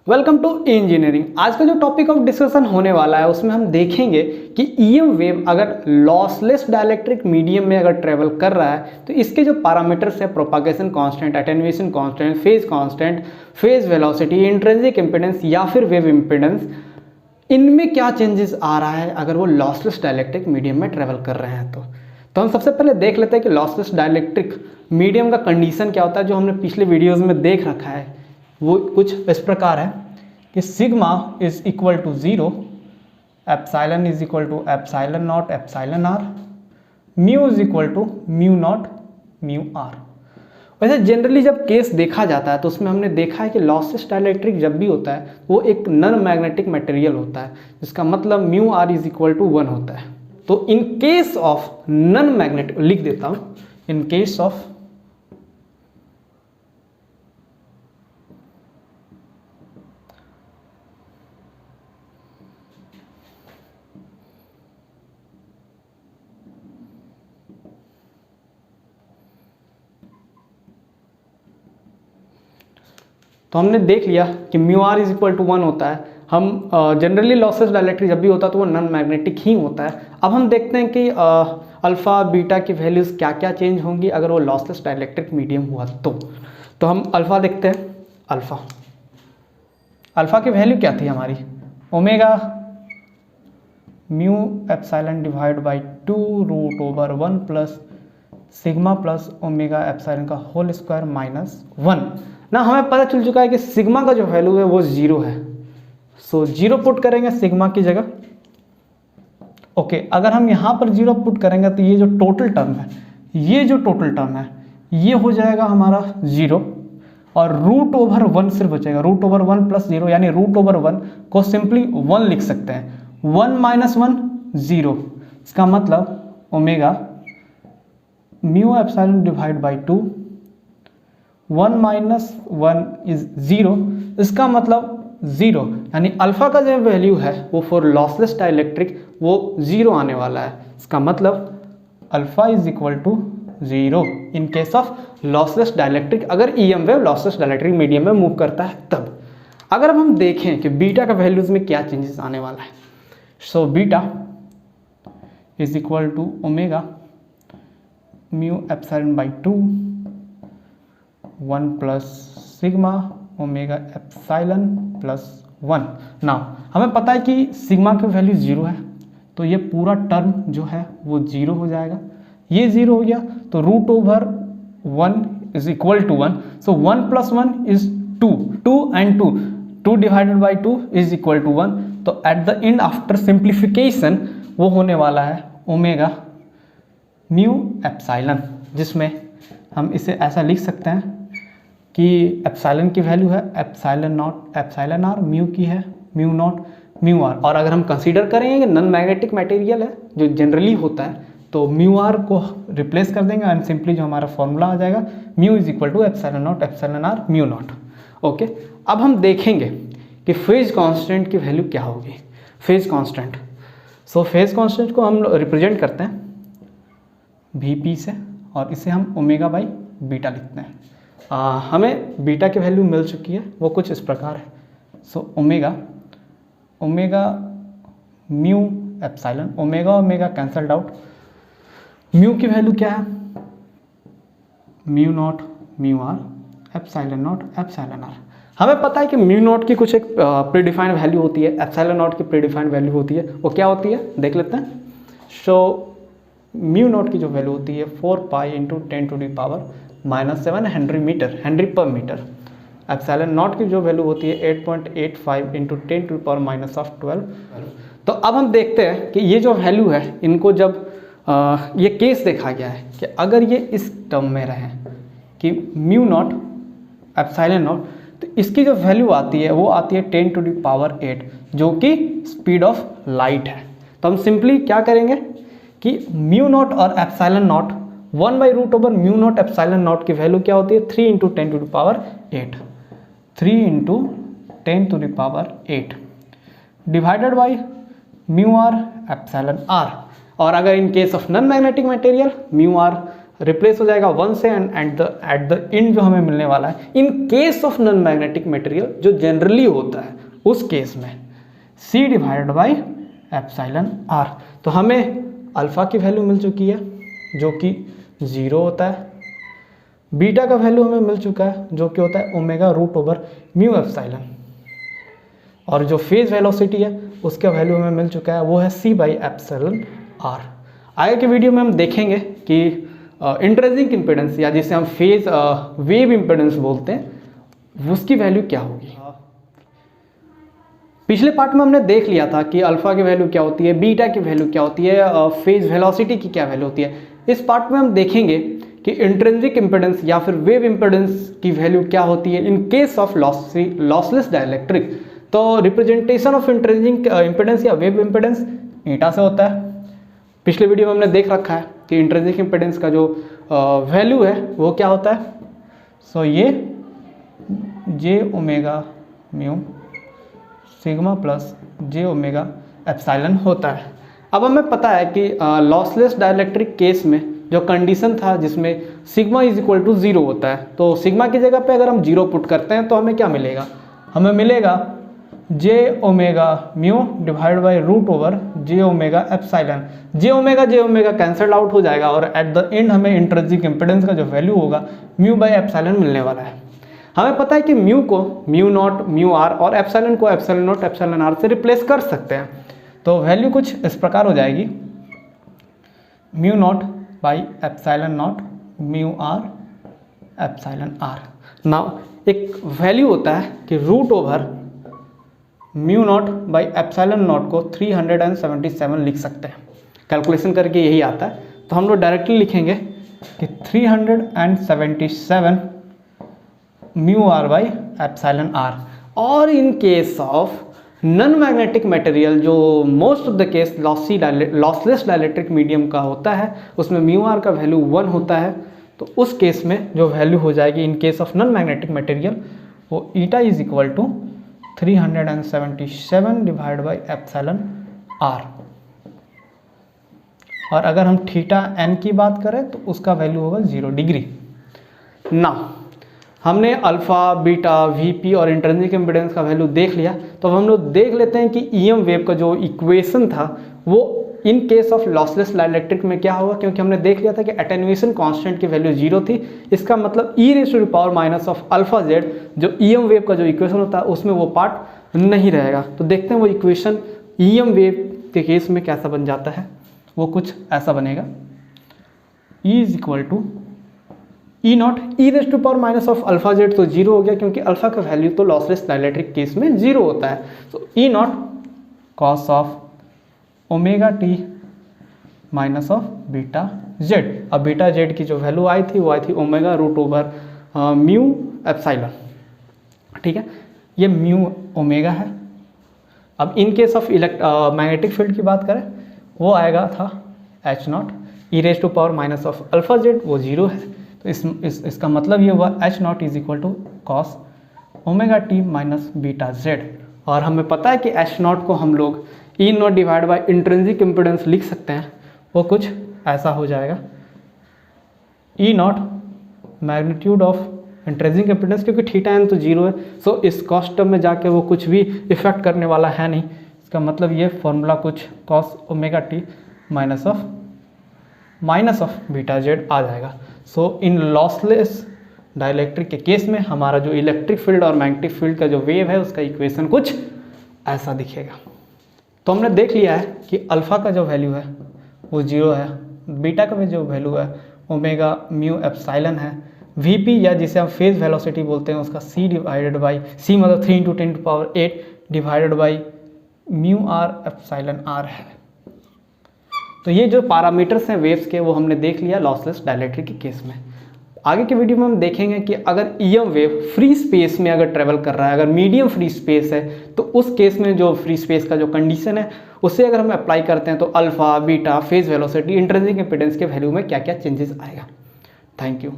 Welcome to engineering. आज का जो टॉपिक ऑफ डिस्कशन होने वाला है उसमें हम देखेंगे कि ईएम वेव अगर लॉसलेस डाइलेक्ट्रिक मीडियम में अगर ट्रेवल कर रहा है तो इसके जो पैरामीटर्स है, propagation constant, attenuation constant, phase velocity, intrinsic impedance या फिर वेव इंपेडेंस, इनमें क्या चेंजेस आ रहा है अगर वो लॉसलेस डाइलेक्ट्रिक मीडियम में ट्रेवल कर रहे हैं। तो हम सबसे पहले देख लेते हैं कि लॉसलेस डाइलेक्ट्रिक मीडियम का कंडीशन क्या होता है, जो हमने पिछले वीडियोज़ में देख रखा है। वो कुछ इस प्रकार है कि sigma is equal to 0, epsilon is equal to epsilon not epsilon r, mu is equal to mu not mu r. वैसे जनरली जब केस देखा जाता है तो उसमें हमने देखा है कि लॉसलेस डाइलेक्ट्रिक जब भी होता है वो एक नॉन मैग्नेटिक मटेरियल होता है, जिसका मतलब mu r is equal to 1 होता है। तो in case of non magnetic, लिख देता हूँ, इन केस ऑफ तो हमने देख लिया कि mu r is equal to 1 होता है। हम जनरली लॉसलेस डाइलेक्ट्रिक जब भी होता है तो वो नॉन मैग्नेटिक ही होता है। अब हम देखते हैं कि अल्फ़ा बीटा की वैल्यूज़ क्या क्या चेंज होंगी अगर वो लॉसलेस डाइलेक्ट्रिक मीडियम हुआ तो हम अल्फ़ा देखते हैं। अल्फ़ा की वैल्यू क्या थी हमारी, omega mu epsilon divide by 2 root over 1 plus sigma plus omega epsilon का होल स्क्वायर माइनस 1 ना। हमें पता चल चुका है कि सिग्मा का जो वैल्यू है वो 0 है, सो 0 पुट करेंगे सिग्मा की जगह। ओके, अगर हम यहाँ पर 0 पुट करेंगे तो ये जो टोटल टर्म है ये हो जाएगा हमारा 0 और रूट ओवर 1 सिर्फ बचेगा, रूट ओवर 1 प्लस 0, यानी रूट ओवर 1 को सिंपली 1 लिख सकते हैं। 1 माइनस 1 0, इसका मतलब omega mu epsilon divide by 2, 1 minus 1 is 0, इसका मतलब 0, यानी अल्फा का जो वैल्यू है वो फॉर लॉसलेस डाइलेक्ट्रिक वो 0 आने वाला है। इसका मतलब alpha is equal to 0 in case of lossless dielectric, अगर EM wave lossless dielectric medium में मूव करता है तब। अगर अब हम देखें कि बीटा का वैल्यूज में क्या चेंजेस आने वाला है, so beta is equal to omega mu epsilon by 2 1 plus sigma omega epsilon plus 1। Now हमें पता है कि सिग्मा की वैल्यू 0 है तो ये पूरा टर्म जो है वो 0 हो जाएगा। ये 0 हो गया तो root over 1 is equal to 1, so 1 plus 1 is 2, 2 and 2 divided by 2 is equal to 1। तो at the end after simplification वो होने वाला है ओमेगा म्यू एप्सिलॉन, जिसमें हम इसे ऐसा लिख सकते हैं कि एप्सिलॉन की वैल्यू है epsilon not epsilon r, mu की है म्यू नॉट म्यू आर। और अगर हम कंसीडर करेंगे कि नॉन मैग्नेटिक मटेरियल है जो जनरली होता है तो म्यू आर को रिप्लेस कर देंगे एंड सिंपली जो हमारा फॉर्मूला आ जाएगा mu is equal to epsilon not epsilon r mu not. Okay, अब हम देखेंगे कि फेज कांस्टेंट की वैल्यू क्या होगी। Phase constant, so phase constant को हम रिप्रेजेंट करते हैं Vp से और इसे हम ओमेगा बाई बीटा लिखते हैं। हमें बीटा की वैल्यू मिल चुकी है, वो कुछ इस प्रकार है। So omega mu epsilon, omega cancelled out, mu की वैल्यू क्या है mu not mu r epsilon not epsilon r. हमें पता है कि म्यू नॉट की कुछ एक प्रीडिफाइंड वैल्यू होती है, एप्सिलॉन नॉट की प्रीडिफाइंड वैल्यू होती है, वो क्या होती है देख लेते हैं। सो म्यू नॉट की जो वैल्यू होती है 4 pi into 10 to the power -7 henry per metre. Epsilon not की जो वैल्यू होती है 8.85 इंटू 10 टू दी पावर -12। तो अब हम देखते हैं कि ये जो वैल्यू है इनको जब ये केस देखा गया है कि अगर ये इस टर्म में रहे कि म्यू नॉट एप्सिलॉन नॉट, तो इसकी जो वैल्यू आती है वो आती है 10 टू दी पावर 8, जो कि स्पीड ऑफ लाइट है। तो हम सिंपली क्या करेंगे कि म्यू नॉट और epsilon not 1 by root over mu not epsilon not की वैल्यू क्या होती है 3 into 10 to the power 8, 3 into 10 to the power 8 divided by mu r epsilon r. और अगर in case of non magnetic material mu r replace हो जाएगा 1 से and eight the and जो हमें मिलने वाला है इन case of non magnetic material जो जनरली होता है उस केस में C divided by epsilon r। तो हमें अल्फ़ा की वैल्यू मिल चुकी है जो कि 0 होता है, बीटा का वैल्यू हमें मिल चुका है जो कि होता है omega root over mu epsilon, और जो फेज वेलोसिटी है उसका वैल्यू हमें मिल चुका है वो है C बाई एप्सिलॉन r। आगे के वीडियो में हम देखेंगे कि इंट्रिंसिक इम्पीडेंस या जिसे हम फेज वेव इम्पीडेंस बोलते हैं उसकी वैल्यू क्या होगी। पिछले पार्ट में हमने देख लिया था कि अल्फा की वैल्यू क्या होती है, बीटा की वैल्यू क्या होती है, फेज वेलोसिटी की क्या वैल्यू होती है। इस पार्ट में हम देखेंगे कि इंट्रिंसिक इम्पीडेंस या फिर वेव इम्पीडेंस की वैल्यू क्या होती है इन केस ऑफ लॉसलेस डाइलेक्ट्रिक। तो रिप्रेजेंटेशन ऑफ इंट्रिंसिक इम्पीडेंस या वेव इम्पीडेंस ईटा से होता है। पिछले वीडियो में हमने देख रखा है कि इंट्रिंसिक इम्पीडेंस का जो वैल्यू है वो क्या होता है। सो ये जे ओमेगा म्यू सिग्मा प्लस जे ओमेगा एप्सिलॉन होता है। अब हमें पता है कि लॉसलेस डाइलेक्ट्रिक केस में जो कंडीशन था जिसमें सिग्मा इज इक्वल टू 0 होता है, तो सिग्मा की जगह पे अगर हम 0 पुट करते हैं तो हमें क्या मिलेगा, हमें मिलेगा j omega mu divide by root over j omega epsilon. J omega cancel out हो जाएगा और एट द एंड हमें इंट्रिंसिक इम्पीडेंस का जो वैल्यू होगा म्यू बाई एप्सिलॉन मिलने वाला है। हमें पता है कि म्यू को म्यू नॉट म्यू आर और एप्सिलॉन को एप्सिलॉन नॉट एप्सिलॉन आर से रिप्लेस कर सकते हैं। तो वैल्यू कुछ इस प्रकार हो जाएगी mu not by epsilon not mu r epsilon r. Now एक वैल्यू होता है कि root over mu not by epsilon not को 377 लिख सकते हैं। कैलकुलेशन करके यही आता है, तो हम लोग डायरेक्टली लिखेंगे कि 377 mu r by epsilon r. और in case of non magnetic material जो most of the case lossless dielectric medium का होता है उसमें म्यू आर का वैल्यू 1 होता है, तो उस केस में जो वैल्यू हो जाएगी in case of non magnetic material वो eta is equal to 377 divide by epsilon r. और अगर हम थीटा एन की बात करें तो उसका वैल्यू होगा 0 डिग्री। ना हमने अल्फ़ा बीटा वीपी और इंट्रिंसिक इम्पीडेंस का वैल्यू देख लिया, तो अब हम लोग देख लेते हैं कि ईएम वेव का जो इक्वेशन था वो इन केस ऑफ लॉसलेस डाइलेक्ट्रिक में क्या होगा, क्योंकि हमने देख लिया था कि एटेन्यूएशन कांस्टेंट की वैल्यू 0 थी। इसका मतलब e raise to the power minus of alpha z जो ईएम वेव का जो इक्वेशन होता है उसमें वो पार्ट नहीं रहेगा। तो देखते हैं वो इक्वेशन ईएम वेव के केस में कैसा बन जाता है। वो कुछ ऐसा बनेगा, E is equal to E not E raise to power minus of alpha z, तो 0 हो गया क्योंकि अल्फा का वैल्यू तो लॉसलेस डाइलेक्ट्रिक केस में 0 होता है। तो e naught cos of omega t minus of beta z. अब बीटा जेड की जो वैल्यू आई थी वो आई थी omega root over mu epsilon. ठीक है, ये म्यू ओमेगा है। अब in case of magnetic field की बात करें वो आएगा था h naught E raise to power minus of alpha z, वो 0 है। तो इसका मतलब ये हुआ h naught is equal to cos omega t minus beta z. और हमें पता है कि एच नॉट को हम लोग e naught divide by intrinsic impedance लिख सकते हैं। वो कुछ ऐसा हो जाएगा e naught magnitude of intrinsic impedance, क्योंकि थीटा एन तो 0 है, सो इस कॉस्ट टर्म में जाके वो कुछ भी इफेक्ट करने वाला है नहीं। इसका मतलब ये फॉर्मूला कुछ cos omega t minus of beta z आ जाएगा। सो इन लॉसलेस डाइलेक्ट्रिक के केस में हमारा जो इलेक्ट्रिक फील्ड और मैग्नेटिक फील्ड का जो वेव है उसका इक्वेशन कुछ ऐसा दिखेगा। तो हमने देख लिया है कि अल्फ़ा का जो वैल्यू है वो 0 है, बीटा का जो वैल्यू है ओमेगा म्यू एप्सिलॉन है, वीपी या जिसे हम फेज वेलोसिटी बोलते हैं उसका c डिवाइडेड बाई c मतलब 3 × 10⁸ divided by mu r epsilon r है। तो ये जो पैरामीटर्स हैं वेव्स के वो हमने देख लिया लॉसलेस डाइलेक्ट्रिक के केस में। आगे के वीडियो में हम देखेंगे कि अगर ईएम वेव फ्री स्पेस में अगर ट्रेवल कर रहा है, अगर मीडियम फ्री स्पेस है, तो उस केस में जो फ्री स्पेस का जो कंडीशन है उसे अगर हम अप्लाई करते हैं तो alpha beta phase velocity intrinsic impedance के वैल्यू में क्या क्या चेंजेस आएगा। Thank you.